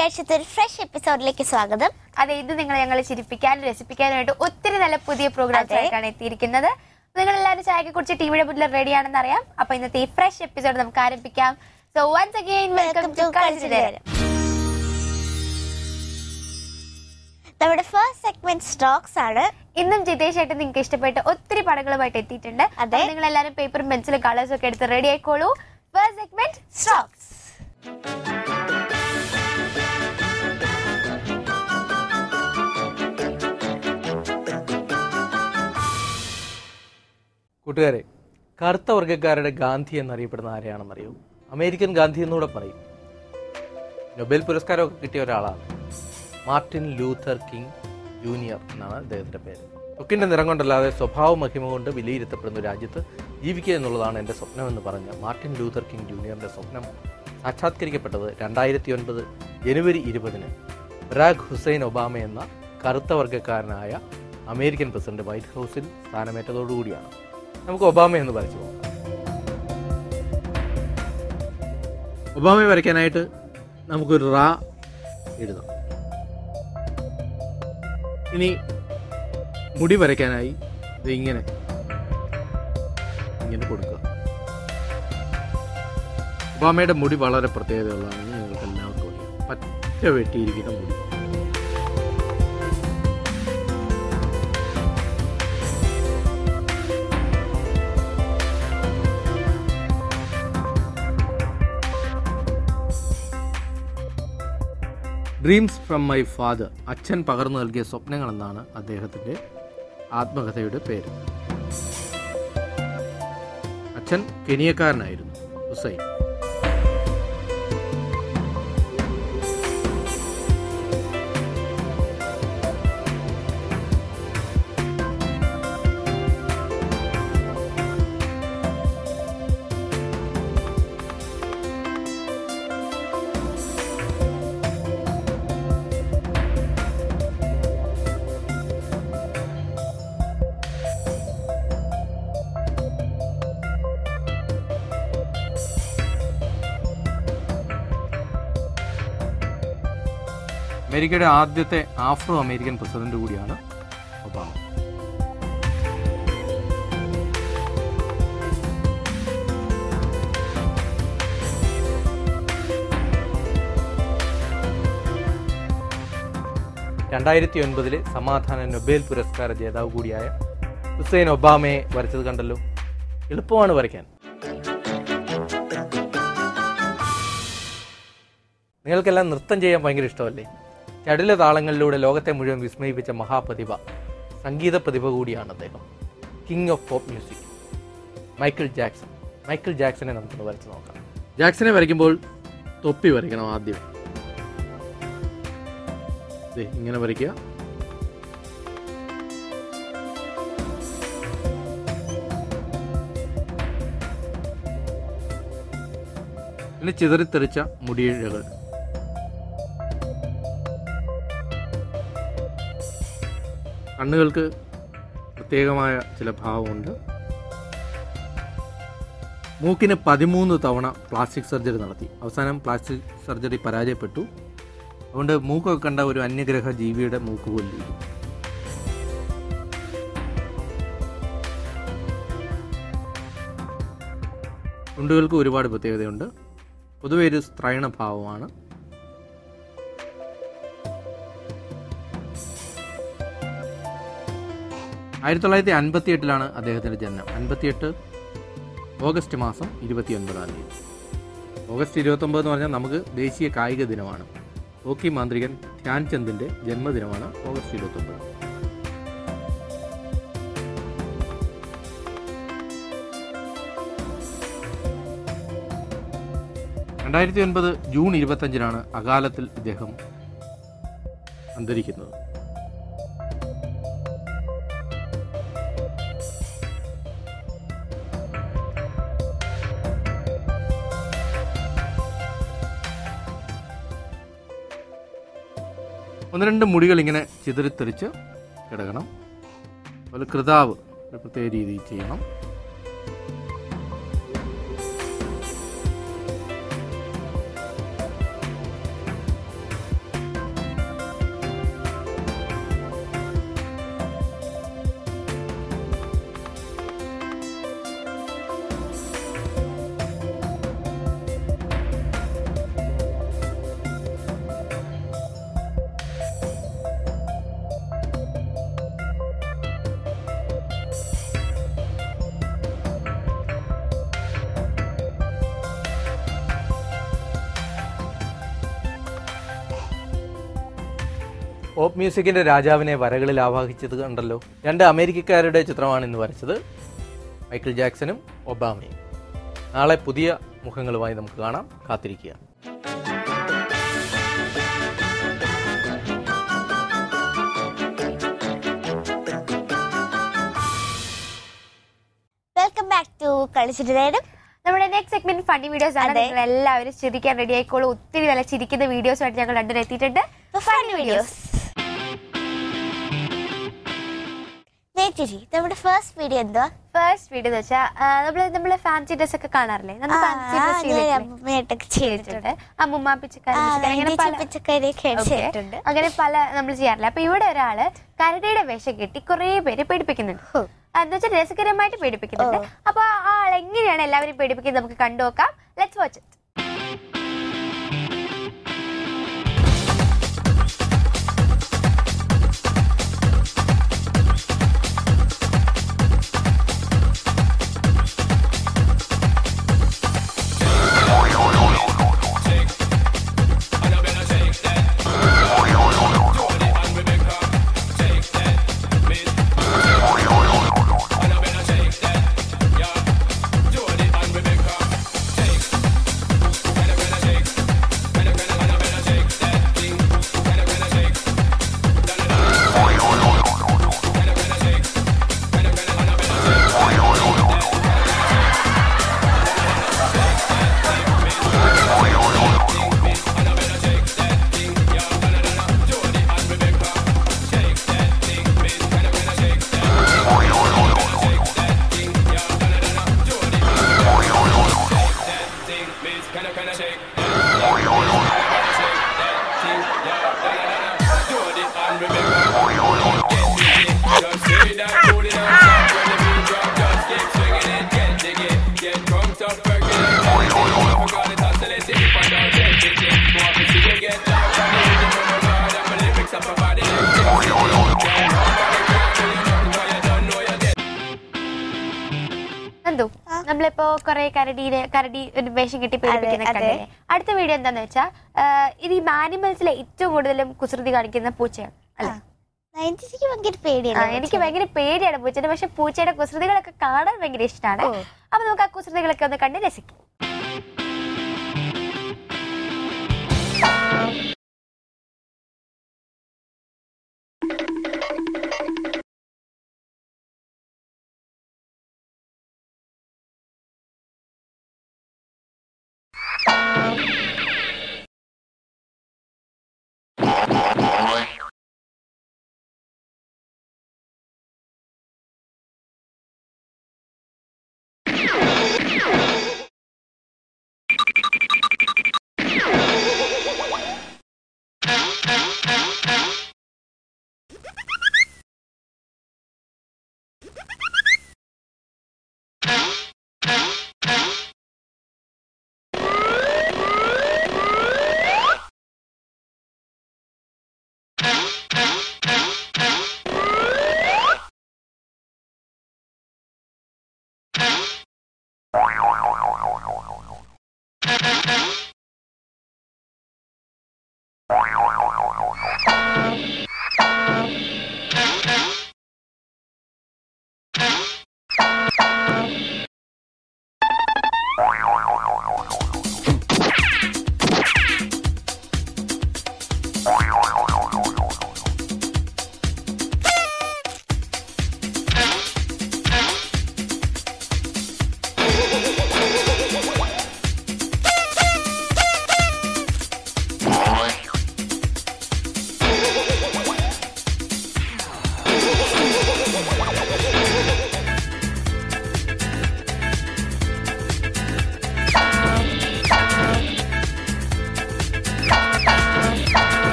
വെള്ളിയാഴ്ചത്തെ ഒരു ഫ്രഷ് എപ്പിസോഡിലേക്ക് സ്വാഗതം. അതെ, ഇത് ഞങ്ങളെ ചിരിപ്പിക്കാനും രസിപ്പിക്കാനായിട്ട് ഒത്തിരി നല്ല പുതിയ പ്രോഗ്രാംസ് ആയിട്ടാണ് എത്തിയിരിക്കുന്നത്. നിങ്ങൾ എല്ലാവരും ചായക്കെ കുറിച്ച് ടിവിയുടെ മുന്നിൽ റെഡി ആണെന്ന് അറിയാം. അപ്പൊ ഇന്നത്തെ ഈ ഫ്രഷ് എപ്പിസോഡ് നമുക്ക് ആരംഭിക്കാം. So once again welcome to കളിച്ചുതരാം. നമ്മുടെ ഫസ്റ്റ് സെഗ്മെന്റ് സ്റ്റോക്സ് ആണ്. ഇന്നും ജിതേഷ് ആയിട്ട് നിങ്ങൾക്ക് ഇഷ്ടപ്പെട്ട ഒത്തിരി പടങ്ങളുമായിട്ട് എത്തിയിട്ടുണ്ട്. അതെ, നിങ്ങൾ എല്ലാവരും പേപ്പറും പെൻസിലും കളേഴ്സും ഒക്കെ എടുത്ത് റെഡി ആയിക്കോളൂ. First segment strokes. കൂട്ടുകാരെ, കറുത്ത വർഗ്ഗക്കാരുടെ ഗാന്ധി എന്നറിയപ്പെടുന്ന ആരെയാണെന്നറിയൂ? അമേരിക്കൻ ഗാന്ധി എന്നൂടെ പറയും. നൊബേൽ പുരസ്കാരമൊക്കെ കിട്ടിയ ഒരാളാണ്. മാർട്ടിൻ ലൂഥർ കിങ് ജൂനിയർ എന്നാണ് അദ്ദേഹത്തിൻ്റെ പേര്. ത്വക്കിൻ്റെ നിറം കൊണ്ടല്ലാതെ സ്വഭാവ മഹിമ കൊണ്ട് വിലയിരുത്തപ്പെടുന്ന രാജ്യത്ത് ജീവിക്കുക എന്നുള്ളതാണ് എൻ്റെ സ്വപ്നമെന്ന് പറഞ്ഞ മാർട്ടിൻ ലൂഥർ കിങ് ജൂനിയറിൻ്റെ സ്വപ്നം സാക്ഷാത്കരിക്കപ്പെട്ടത് 2009 ജനുവരി 20 ബറാക് ഹുസൈൻ ഒബാമ എന്ന കറുത്ത വർഗ്ഗക്കാരനായ അമേരിക്കൻ പ്രസിഡന്റ് വൈറ്റ് ഹൗസിൽ സ്ഥാനമേറ്റതോടുകൂടിയാണ്. നമുക്ക് ഒബാമയെന്ന് വരച്ചു പോകാം. ഒബാമയെ വരയ്ക്കാനായിട്ട് നമുക്കൊരു റാ എഴുതാം. ഇനി മുടി വരയ്ക്കാനായി ഇത് ഇങ്ങനെ കൊടുക്കുക. ഒബാമയുടെ മുടി വളരെ പ്രത്യേകതയുള്ളതാണെന്ന് നിങ്ങൾക്ക് എല്ലാവർക്കും അറിയാം. പറ്റ വെട്ടിയിരിക്കുന്ന മുടി. ഡ്രീംസ് ഫ്രം മൈ ഫാദർ, അച്ഛൻ പകർന്നു നൽകിയ സ്വപ്നങ്ങൾ എന്നാണ് അദ്ദേഹത്തിൻ്റെ ആത്മകഥയുടെ പേര്. അച്ഛൻ കെനിയക്കാരനായിരുന്നു, ഹുസൈൻ. അമേരിക്കയുടെ ആദ്യത്തെ ആഫ്രോ അമേരിക്കൻ പ്രസിഡന്റ് കൂടിയാണ് ഒബാമ. '2009 സമാധാന നൊബേൽ പുരസ്കാര ജേതാവ് കൂടിയായ ഹുസൈൻ ഒബാമയെ വരച്ചത് കണ്ടല്ലോ. എളുപ്പമാണ് വരയ്ക്കാൻ. നിങ്ങൾക്കെല്ലാം നൃത്തം ചെയ്യാൻ ഭയങ്കര ഇഷ്ടമല്ലേ? ചടുല താളങ്ങളിലൂടെ ലോകത്തെ മുഴുവൻ വിസ്മയിപ്പിച്ച മഹാപ്രതിഭ, സംഗീത പ്രതിഭ കൂടിയാണ് അദ്ദേഹം. King of pop music Michael Jackson. Michael ജാക്സനെ നമുക്കൊന്ന് വരച്ച് നോക്കാം. ജാക്സനെ വരയ്ക്കുമ്പോൾ തൊപ്പി വരയ്ക്കണം ആദ്യം. ഇങ്ങനെ വരയ്ക്കുക. പിന്നെ ചിതറിത്തെറിച്ച മുടിയിഴകൾ. കണ്ണുകൾക്ക് പ്രത്യേകമായ ചില ഭാവമുണ്ട്. മൂക്കിന് 13 തവണ പ്ലാസ്റ്റിക് സർജറി നടത്തി. അവസാനം പ്ലാസ്റ്റിക് സർജറി പരാജയപ്പെട്ടു. അതുകൊണ്ട് മൂക്കൊക്കെ കണ്ട ഒരു അന്യഗ്രഹ ജീവിയുടെ മൂക്ക് പോലിരിക്കും. ചുണ്ടുകൾക്ക് ഒരുപാട് പ്രത്യേകതയുണ്ട്. പൊതുവെ ഒരു സ്ത്രൈണ ഭാവമാണ്. ആയിരത്തി 1958 അദ്ദേഹത്തിൻ്റെ ജനനം. 58 ഓഗസ്റ്റ് മാസം 29 ഓഗസ്റ്റ് 29 എന്ന് പറഞ്ഞാൽ നമുക്ക് ദേശീയ കായിക ദിനമാണ്. ഹോക്കി മാന്ത്രികൻ ധ്യാൻചന്ദിൻ്റെ ജന്മദിനമാണ് ഓഗസ്റ്റ് 29. ജൂൺ 25 അകാലത്തിൽ ഇദ്ദേഹം അന്തരിക്കുന്നത്. ഒന്ന് രണ്ട് മുടികൾ ഇങ്ങനെ ചിതറിത്തെറിച്ച് കിടക്കണം. അതുപോലെ കൃതാവ് ഒരു പ്രത്യേക രീതിയിൽ ചെയ്യണം. പോപ്പ് മ്യൂസിക്കിന്റെ രാജാവിനെ വരകളിൽ ആവാഹിച്ചത് കണ്ടല്ലോ. 2 അമേരിക്കക്കാരുടെ ചിത്രമാണ് ഇന്ന് വരച്ചത്, മൈക്കിൾ ജാക്സണും ഒബാമയും. നാളെ പുതിയ മുഖങ്ങളുമായി നമുക്ക് കാണാം. കാത്തിരിക്കുക. വെൽക്കം ബാക്ക് ടു കളിച്ചിട്ട് നേരം. നമ്മുടെ നെക്സ്റ്റ് സെഗ്മെന്റ് ഫണ്ണി വീഡിയോസ് ആണ്. നിങ്ങൾ എല്ലാവരും ചിരിക്കാൻ റെഡി ആയിക്കോളൂ. ഒത്തിരി നല്ല ചിരിക്കുന്ന വീഡിയോസ് ആയിട്ട് ഞങ്ങൾ രണ്ടുപേരും എത്തിയിട്ടുണ്ട്. Funny videos. നമ്മുടെ ഫസ്റ്റ് വീഡിയോ എന്താ? ഫസ്റ്റ് വീഡിയോ എന്ന് വെച്ചാൽ നമ്മള് ഫാൻസി ഡ്രസ് ഒക്കെ കാണാറില്ലേ? അമ്മുമ്മ അങ്ങനെ പല നമ്മൾ ചെയ്യാറില്ല. അപ്പൊ ഇവിടെ ഒരാള് കരടിയുടെ വേഷം കെട്ടി കുറെ പേര് പേടിപ്പിക്കുന്നുണ്ട്. എന്ന് വെച്ചാൽ രസകരമായിട്ട് പേടിപ്പിക്കുന്നുണ്ട്. അപ്പൊ ആ ആൾ എങ്ങനെയാണ് എല്ലാവരും പേടിപ്പിക്കുന്നത് നമുക്ക് കണ്ടുനോക്കാം. Let's watch it. നമ്മളിപ്പോ കൊറേ കരടി ഒരു വേഷം കെട്ടി പേടിപ്പിക്കുന്നൊക്കെ. അടുത്ത വീഡിയോ എന്താന്ന് വെച്ചാൽ ഇത് ഈ ആനിമൽസിലെ ഏറ്റവും കൂടുതലും കുസൃതി കാണിക്കുന്ന പൂച്ചയാണ് അല്ലെ? എനിക്ക് ഭയങ്കര പേടിയാണ് പൂച്ചയുടെ. പക്ഷെ പൂച്ചയുടെ കുസൃതികളൊക്കെ കാണാൻ ഭയങ്കര ഇഷ്ടമാണ്. അപ്പൊ നമുക്ക് ആ കുസൃതികളൊക്കെ ഒന്ന് കണ്ട് രസിക്കാം.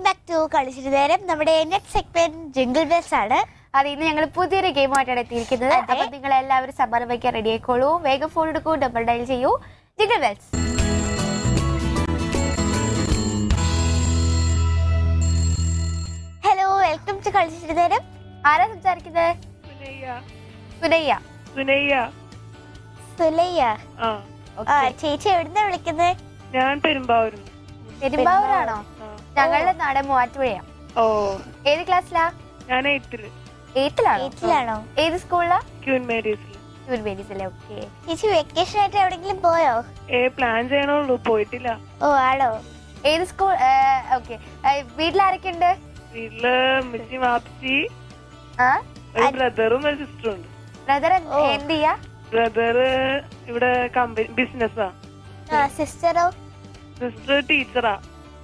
വെൽക്കം ബാക്ക് ടു കളിച്ചിട്ട് നേരം. നമ്മുടെ നെക്സ്റ്റ് സെഗ്മെന്റ് ജിംഗിൾ ബെൽസ് ആണ്. അത് ഇന്ന് ഞങ്ങൾ പുതിയൊരു ഗെയിമായിട്ടാണ് എത്തിയിരിക്കുന്നത്. അപ്പൊ നിങ്ങൾ എല്ലാവരും സമ്മാനം വയ്ക്കാൻ റെഡി ആയിക്കോളൂ. വേഗം ഫോൺ എടുക്കൂ, ഡബിൾ ഡയൽ ചെയ്യൂ. Jingle bells. Hello, welcome to കളിച്ചിട്ട് നേരം. ആരാ സംസാരിക്കുന്നത്? സുനയ്യ. സുലയ്യ. ചേച്ചി എവിടുന്നാ വിളിക്കുന്നത്? ഞാൻ പെരുമ്പാവൂരാണോ? ഞങ്ങളുടെ നാട് മൂവാറ്റുപുഴയാ. ഏത് ക്ലാസ്സിലാ? ഞാൻ 8th. 8th-ലാണോ? ഏത് സ്കൂളിലാ? ക്യൂൻ മേരീസിൽ. ക്യൂൻ മേരീസിലെ. ഓക്കെ. ചേച്ചി വെക്കേഷൻ ആയിട്ട് എവിടെങ്കിലും പോയോ? പ്ലാൻ ചെയ്യണുള്ളൂ, പോയിട്ടില്ല. ഓ ആണോ? ഏത് സ്കൂൾ? ഓക്കെ. വീട്ടിലാരൊക്കെ ഉണ്ട്? വീട്ടില് മിച്ചി വാപ്പച്ചി, ആ, ഒരു ബ്രദറും ഒരു സിസ്റ്ററും ഉണ്ട്. ബ്രദർ എന്ത് ചെയ്യാ? ബ്രദറ് ഇവിടെ കമ്പനി ബിസിനസ്സാ. സിസ്റ്ററോ? സിസ്റ്റർ ടീച്ചറാ.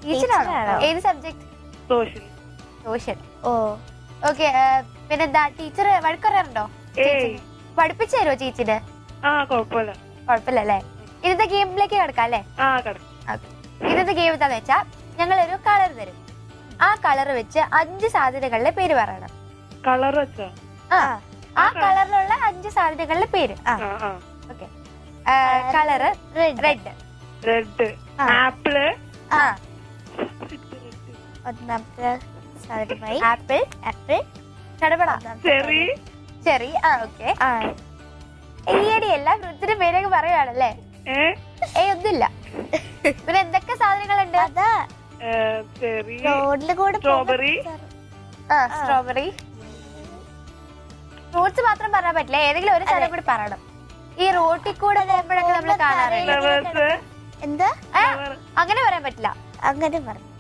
ടീച്ചറാണോ? ഏത് subject? Social. Social. Oh okay. പിന്നെന്താ, ടീച്ചർ വഴക്കറിയാറുണ്ടോ? പഠിപ്പിച്ചു തരുമോ ചേച്ചിന്? കൊഴപ്പില്ല. കുഴപ്പമില്ലല്ലേ. ഇന്നത്തെ ഗെയിമിലേക്ക് കിടക്കാം അല്ലേ? ഇന്നത്തെ ഗെയിം എന്താന്ന് വെച്ചാ, ഞങ്ങളൊരു കളർ തരും. ആ കളർ വെച്ച് 5 സാധ്യതകളുടെ പേര് പറയണം. കളർ വെച്ചാ? ആ കളറിലുള്ള 5 സാധ്യതകളുടെ പേര്. Okay. Colour red. Red. Apple. ഒന്നാമത്തെ സാധ്യതമായി ആപ്പിൾ. ആപ്പിൾ. കടപട. ചെറി. ചെറി. ഓക്കെ. ഈയടി എല്ലാ ഫ്രൂട്ട്സിന്റെ പേരൊക്കെ പറയുവാണല്ലേ? ഒന്നുമില്ല. പിന്നെ എന്തൊക്കെ സാധനങ്ങളുണ്ട്? അതാ ചെറി. റോഡില് കൂടെ സ്ട്രോബെറി. സ്ട്രോബെറി. ഫ്രൂട്ട്സ് മാത്രം പറയാൻ പറ്റില്ല, ഏതെങ്കിലും ഒരു സ്ഥലം കൂടി പറയണം. ഈ റോട്ടിൽ കൂടെ പോകുമ്പോഴൊക്കെ നമ്മൾ കാണാറുണ്ട്. എന്താ? അങ്ങനെ പറയാൻ പറ്റില്ല. അങ്ങനെ പറഞ്ഞു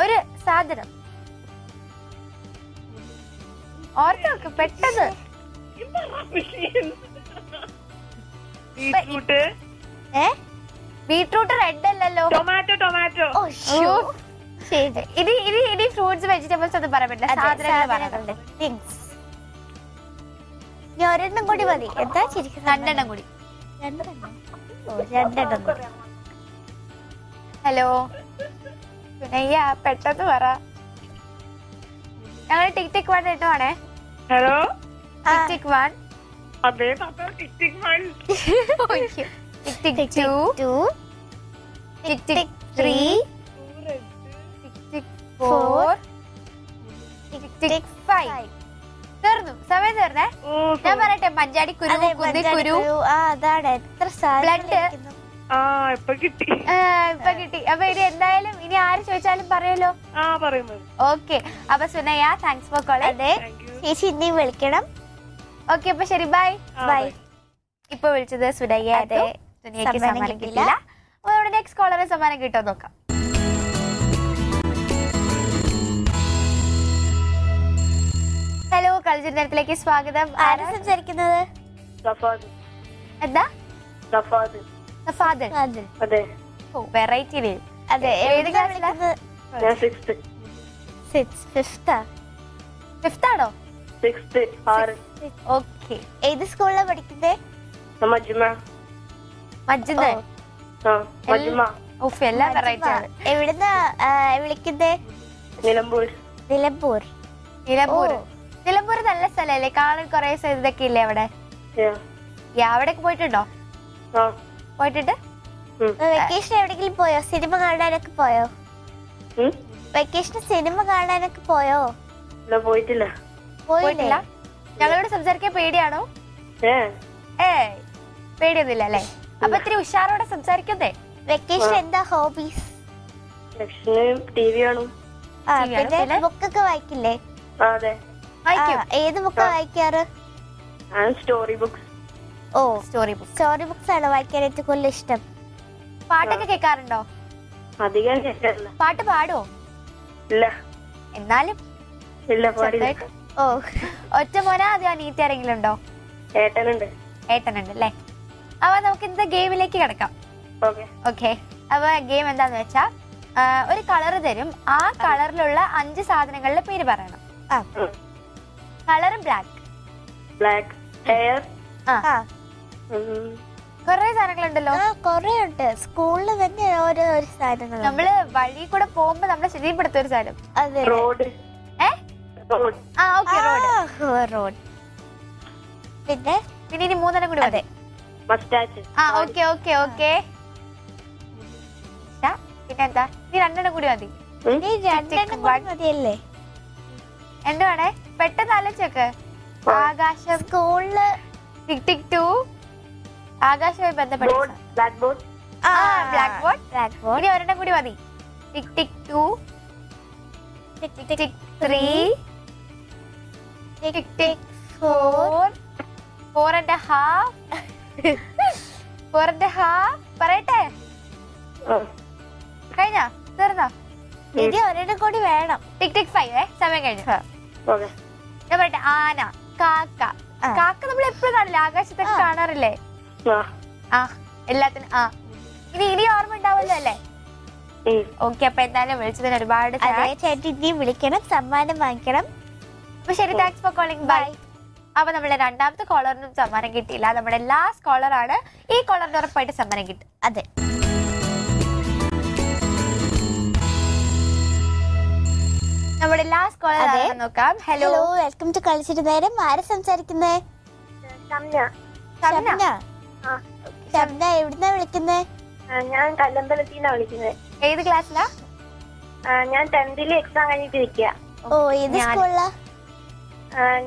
ഒരു സാധനം ഓർത്തോക്ക് പെട്ടെന്ന്. ബീറ്റ്റൂട്ട്. ബീട്രൂട്ട് റെഡ് അല്ലല്ലോ. ടൊമാറ്റോ. ഓ ഷോ. ശരി, ഇനി ഫ്രൂട്ട്സ് വെജിറ്റബിൾസ് ഒന്നും പറയാൻ പറ്റില്ല, സാധനങ്ങൾ. ഇനി ഒരെണ്ണം കൂടി മതി. എന്താ ശരിക്കും? 2 എണ്ണം കൂടി. 2 എണ്ണം. ഓ 2 എണ്ണം കൂടി. ഹലോ സുനയ്യ, പെട്ടെന്ന് പറ. ഞങ്ങൾ ടിക് ടിക് 1 ഇട്ടുവാണേ. ഹലോ. ടിക് ടിക് 1. അതെ, ടിക് ടിക് 1. ടിക് ടിക് 2. ടിക് ടിക് 3. ടിക് ടിക് 4. ടിക് ടിക് 5. തീർന്നു, സമയം തീർന്നേ. ഞാൻ പറയട്ടെ, മഞ്ചാടി കുരു, കുന്തിക്കുരു. അതാണ് എത്ര ബ്ലഡ്. ഇപ്പൊ കിട്ടി. ഇപ്പൊ കിട്ടി. അപ്പൊ ഇനി എന്തായാലും ഇനി ആര് ചോദിച്ചാലും പറയല്ലോ. ഓക്കെ. അപ്പൊ സുനയ്യ, താങ്ക്സ് ഫോർ കോളിംഗ്. അതെ, ചേച്ചി ഇനിയും വിളിക്കണം. ഓക്കെ, അപ്പൊ ശരി, ബൈ. ബൈ. ഇപ്പൊ വിളിച്ചത് സുനയ്യ. അതെ, സുനയ്യക്ക് സമ്മാനം കിട്ടില്ല. അപ്പൊ നമ്മുടെ നെക്സ്റ്റ് കോളറിന് സമ്മാനം കിട്ടോ നോക്കാം. ഹലോ, കളിച്ചിട്ട് നേരത്തിലേക്ക് സ്വാഗതം. ആരാ സംസാരിക്കുന്നത്? എന്താ? ഫാദർ. അതെ. ഓ, വെറൈറ്റി നെയിം. അതെ, ഏത് ക്ലാസ്സിലാ? ഫിഫ്ത് ആണോ? ഓക്കെ. ഏത് സ്കൂളിലാ പഠിക്കുന്നത്? മജ്ജിദ്. ഓഫ്, എല്ലാം വെറൈറ്റി ആണ്. എവിടുന്നാ വിളിക്കുന്നത്? നിലമ്പൂർ. നിലമ്പൂർ. നിലമ്പൂർ നല്ല സ്ഥലല്ലേ, കാണാൻ കൊറേ ഇതൊക്കെ ഇല്ലേ അവിടെ? അവിടേക്ക് പോയിട്ടുണ്ടോ? പോയിട്ടുണ്ട്. വെക്കേഷൻ എവിടെങ്കിലും പോയോ? സിനിമ കാണാനൊക്കെ പോയോ? വെക്കേഷൻ സിനിമ കാണാനൊക്കെ പോയോ? പോയിട്ടില്ല. പോയിട്ടില്ല. ഞങ്ങളോട് സംസാരിക്കാൻ പേടിയാണോ? പേടിയൊന്നുമില്ല അല്ലേ? അപ്പൊ ഇത്തിരി ഉഷാറോടെ സംസാരിക്കുന്നേ. വെക്കേഷൻ എന്താ ഹോബീസ്? ടിവി കാണും. പിന്നെ ബുക്കൊക്കെ വായിക്കില്ലേ? ഏത് ബുക്കാ വായിക്കാറ്? Story books. ഓ, സ്റ്റോറി ബുക്സ് ആണ് വായിക്കാൻ ഏറ്റവും കൂടുതൽ ഇഷ്ടം. പാട്ടൊക്കെ കേൾക്കാറുണ്ടോ? അധികം കേൾക്കാറില്ല. പാട്ട് പാടുവോ? ഇല്ല. എന്നാലും ഓ, ഒറ്റ മോനാ അതോ അനിയത്തി ആരെങ്കിലും ഉണ്ടോ? ഏട്ടനുണ്ട് അല്ലേ? അപ്പൊ നമുക്ക് ഇന്നത്തെ ഗെയിമിലേക്ക് കിടക്കാം. ഓക്കെ. അപ്പൊ ഗെയിം എന്താന്ന് വെച്ചാ, ഒരു കളർ തരും. ആ കളറിലുള്ള 5 സാധനങ്ങളുടെ പേര് പറയണം. Colour black. ഹെയർ. കൊറേ സാധനങ്ങളുണ്ടല്ലോ. കൊറേ ഉണ്ട്. സ്കൂളിൽ തന്നെ ഓരോ സാധനങ്ങൾ. നമ്മള് വഴി കൂടെ പോകുമ്പോ നമ്മളെ ശരിപ്പെടുത്ത ഒരു സാധനം. അതെ. റോഡ്. റോഡ്. ആ ഓക്കെ, റോഡ്. റോഡ്. പിന്നെ ഇനി 3 കൂടി മതി. മസ്റ്റാച്ച്. ആ ഓക്കെ ഓക്കെ ഓക്കെ. പിന്നെന്താ? ഇനി 2 കൂടി മതി. ഈ 2 മതിയല്ലേ? എന്തുവാണേ പെട്ടെന്ന് ആലോചിച്ചൊക്കെ. ആകാശം. സ്കൂളില് ടിക് ടിക് 2 ആകാശവുമായി ബന്ധപ്പെട്ട black board. Black board. Black board. ഇനി 1 കൂടി മതി. ടിക് ടിക് 2 ടിക് ടിക് 3 ടിക് ടിക് 4 4.5 4.5 പറയട്ടെ. കഴിഞ്ഞ തീർന്നോ? ഇനി 1 കൂടി വേണം. ടിക് ടിക് 5 സമയം കഴിഞ്ഞു. ഓക്കെ. ഞാൻ പറയട്ടെ. ആന, കാക്ക. കാക്ക നമ്മൾ എപ്പോഴും കാണില്ലേ? ആകാശത്തൊക്കെ കാണാറില്ലേ? ആ എല്ലാത്തിനും ആ. ഇനി ഓർമ്മ ഉണ്ടാവുമല്ലോ അല്ലേ? ഓക്കെ. അപ്പൊ എന്തായാലും വിളിച്ചതിന് ഒരുപാട് ചേട്ടൻ ഇനിയും വിളിക്കണം, സമ്മാനം വാങ്ങിക്കണം. അപ്പൊ ശരി, താങ്ക്സ് ഫോർ കോളിംഗ്. ബൈ. അപ്പൊ നമ്മുടെ 2ാമത്തെ കോളറിനും സമ്മാനം കിട്ടിയില്ല. നമ്മുടെ ലാസ്റ്റ് കോളറാണ്. ഈ കോളറിന് ഉറപ്പായിട്ട് സമ്മാനം കിട്ടും. അതെ. നമ്മുടെ ലാസ്റ്റ് കോളർ നോക്കാം. ഹലോ, വെൽക്കം ടു കളിച്ചിട്ട് നേരം. ആരെ സംസാരിക്കുന്നേ? ഷംന. എവിടുന്നാ വിളിക്കുന്നേ? ഞാൻ കല്ലമ്പലത്തിന്നാ വിളിക്കുന്നത്. ഏത് ക്ലാസ്സിലാ? ഞാൻ 10th എക്സാം കഴിഞ്ഞിട്ട് ഇരിക്കുക. ഓ, ഏത് സ്കൂളിലാ?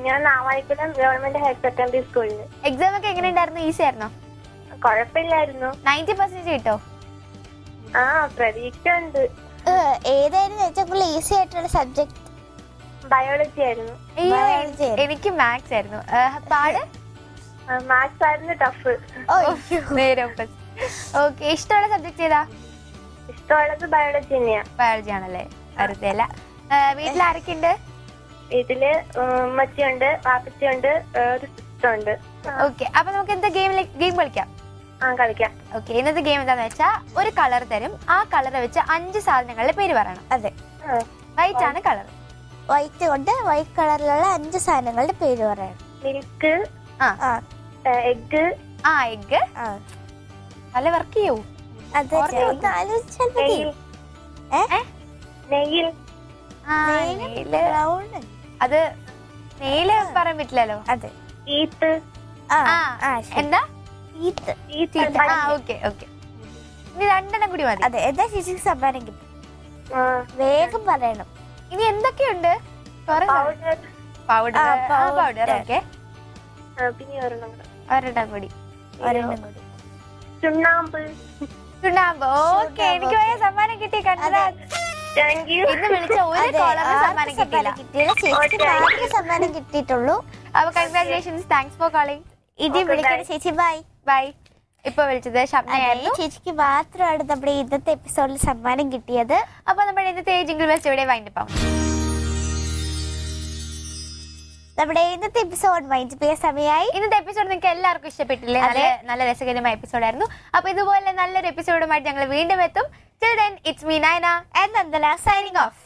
ഞാൻ നാവായിക്കുളം ഗവൺമെന്റ് ഹയർ സെക്കൻഡറി സ്കൂളില്. എക്സാം ഒക്കെ എങ്ങനെ ഉണ്ടായിരുന്നു? ഈസി ആയിരുന്നോ? കുഴപ്പമില്ലായിരുന്നു. 90% കിട്ടോ? ആ, പ്രതീക്ഷ ഉണ്ട്. ഏതായിരുന്നു ഏറ്റവും കൂടുതൽ ഈസി ആയിട്ടുള്ള സബ്ജക്ട്? ബയോളജി ആയിരുന്നു. എനിക്ക് മാത്സ് ആയിരുന്നു. പാട് മാത്സ് ആയിരുന്നു ടഫ്. നേരെ ഓക്കെ. ഇഷ്ടമുള്ള സബ്ജക്ട് ഏതാ? ഇഷ്ടമുള്ളത് ബയോളജി തന്നെയാ. ബയോളജി ആണല്ലേ? വെറുതെ അല്ല. വീട്ടിൽ ആരൊക്കെ ഉണ്ട്? വീട്ടില് ഉമ്മച്ചിയുണ്ട്, പാപ്പച്ചിയുണ്ട്, ഒരു സിസ്റ്റർ ഉണ്ട്. ഓക്കെ. അപ്പൊ നമുക്ക് എന്താ ഗെയിം കളിക്കാം? കളിക്കാം. ഓക്കെ. ഇന്നത്തെ ഗെയിം എന്താന്ന് വെച്ചാ ഒരു കളർ തരും. ആ കളർ വെച്ച് 5 സാധനങ്ങളുടെ പേര് പറയണം. അതെ. വൈറ്റ് ആണ് കളർ. വൈറ്റ് കൊണ്ട് വൈറ്റ് കളറിലുള്ള 5 സാധനങ്ങളുടെ പേര് പറയണം. Milk, egg. എഗ്. നല്ല വർക്ക് ചെയ്യൂ. അതെ. ആലോചിച്ചാൽ മതി. നെയ്യിൽ. അത് നെയില് പറയാൻ പറ്റില്ലല്ലോ. അതെ. ഈത്ത്. എന്താ? ഈത്ത്. Okay okay. ഇനി 2 കൂടി മതി. അതെ. എന്താ ചേച്ചിക്ക് സമ്മാനം കിട്ടും? വേഗം പറയണം. ഇനി എന്തൊക്കെയുണ്ട്? പൗഡർ. ഓക്കെ. പിന്നെ ഒരെണ്ണം കൂടി. ചുണ്ണാമ്പ്. ചുണ്ണാമ്പ്. ഓക്കെ. എനിക്ക് വേഗം സമ്മാനം കിട്ടി. ഇന്ന് വിളിച്ച ഒരു കോളറിന് സമ്മാനം കിട്ടിയില്ല. ചേച്ചിക്ക് മാത്രമേ സമ്മാനം കിട്ടിയിട്ടുള്ളൂ. അപ്പൊ കൺഗ്രാറ്റുലേഷൻസ്. Thanks for calling. ഇനി വിളിക്കണം ചേച്ചി. ബൈ. ബൈ. ഇപ്പൊ വിളിച്ചത് ഷംനയായിരുന്നു. ചേച്ചിക്ക് മാത്രമാണ് നമ്മുടെ ഇന്നത്തെ എപ്പിസോഡിൽ സമ്മാനം കിട്ടിയത്. അപ്പൊ നമ്മുടെ ഇന്നത്തെ ജിംഗിൾ ബെസ്റ്റ് ഇവിടെ വൈൻഡപ്പ് ആവും. നമ്മുടെ ഇന്നത്തെ എപ്പിസോഡ് വൈൻഡ് ചെയ്യാൻ സമയമായി. ഇന്നത്തെ എപ്പിസോഡ് നിങ്ങൾക്ക് എല്ലാവർക്കും ഇഷ്ടപ്പെട്ടില്ലേ? നല്ല രസകരമായ എപ്പിസോഡായിരുന്നു. അപ്പൊ ഇതുപോലെ നല്ലൊരു എപ്പിസോഡുമായിട്ട് ഞങ്ങൾ വീണ്ടും എത്തും. Till then, it's me Naina and Nandala signing off.